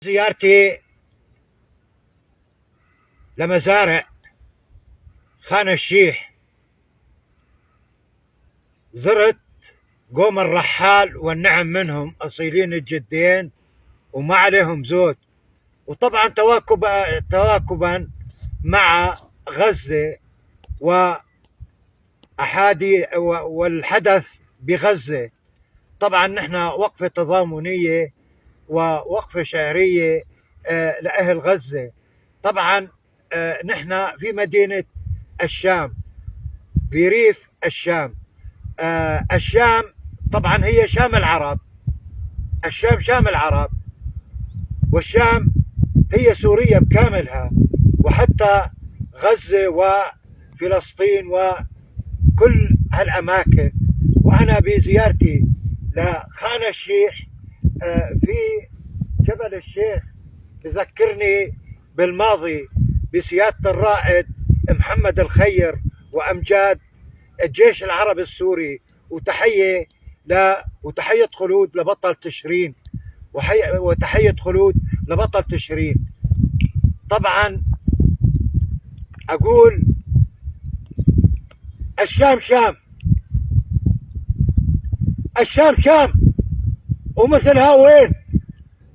زيارتي لمزارع خان الشيح، زرت قوم الرحال والنعم منهم أصيلين الجدين وما عليهم زود. وطبعا تواكبا مع غزة وأحادي والحدث بغزة. طبعا نحن وقفة تضامنية ووقفة شهرية لأهل غزة. طبعا نحن في مدينة الشام، في ريف الشام. الشام طبعا هي شام العرب، الشام شام العرب، والشام هي سوريا بكاملها، وحتى غزة وفلسطين وكل هالأماكن. وأنا بزيارتي لخان الشيح في جبل الشيخ بذكرني بالماضي بسيادة الرائد محمد الخير وأمجاد الجيش العربي السوري. وتحية خلود لبطل تشرين، وتحية خلود لبطل تشرين. طبعا أقول الشام شام، الشام شام، ومثلها وين؟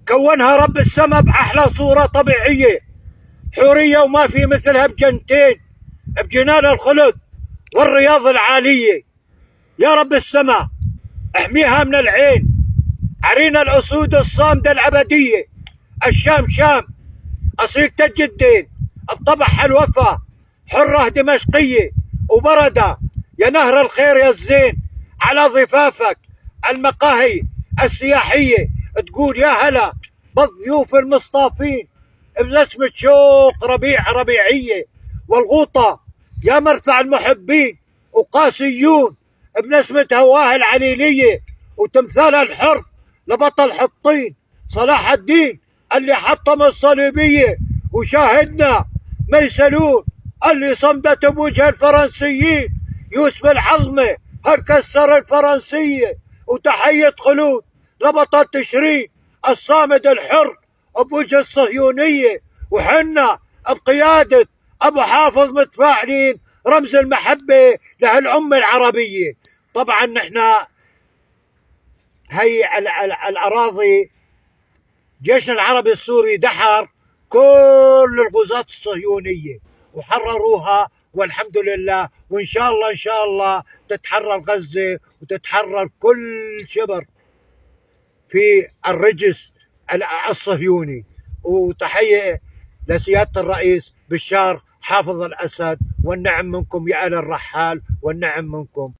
كونها رب السماء بأحلى صورة طبيعية حورية، وما في مثلها بجنتين، بجنان الخلد والرياض العالية. يا رب السماء احميها من العين، عرينا الأسود الصامدة الأبدية. الشام شام، أصيلة الجدين، الطبح الوفا، حرة دمشقية وبردة. يا نهر الخير يا الزين، على ضفافك المقاهي السياحية تقول يا هلا بالضيوف المصطافين بنسمة شوق ربيع ربيعية. والغوطة يا مرفع المحبين، وقاسيون بنسمة هواه العليلية، وتمثال الحر لبطل حطين صلاح الدين اللي حطم الصليبية. وشاهدنا ميسلون اللي صمدت بوجه الفرنسيين، يوسف العظمة هالكسر الفرنسية. وتحية خلود لبطل تشرين الصامد الحر بوجه الصهيونية. وحنا بقيادة أبو حافظ متفاعلين رمز المحبة لهالأمة العربية. طبعا نحن هي الأراضي جيشنا العربي السوري دحر كل الغزاة الصهيونية وحرروها، والحمد لله. وإن شاء الله إن شاء الله تتحرر غزة وتتحرر كل شبر في الرجس الصهيوني. وتحية لسيادة الرئيس بشار حافظ الأسد، والنعم منكم يا آل الرحال، والنعم منكم.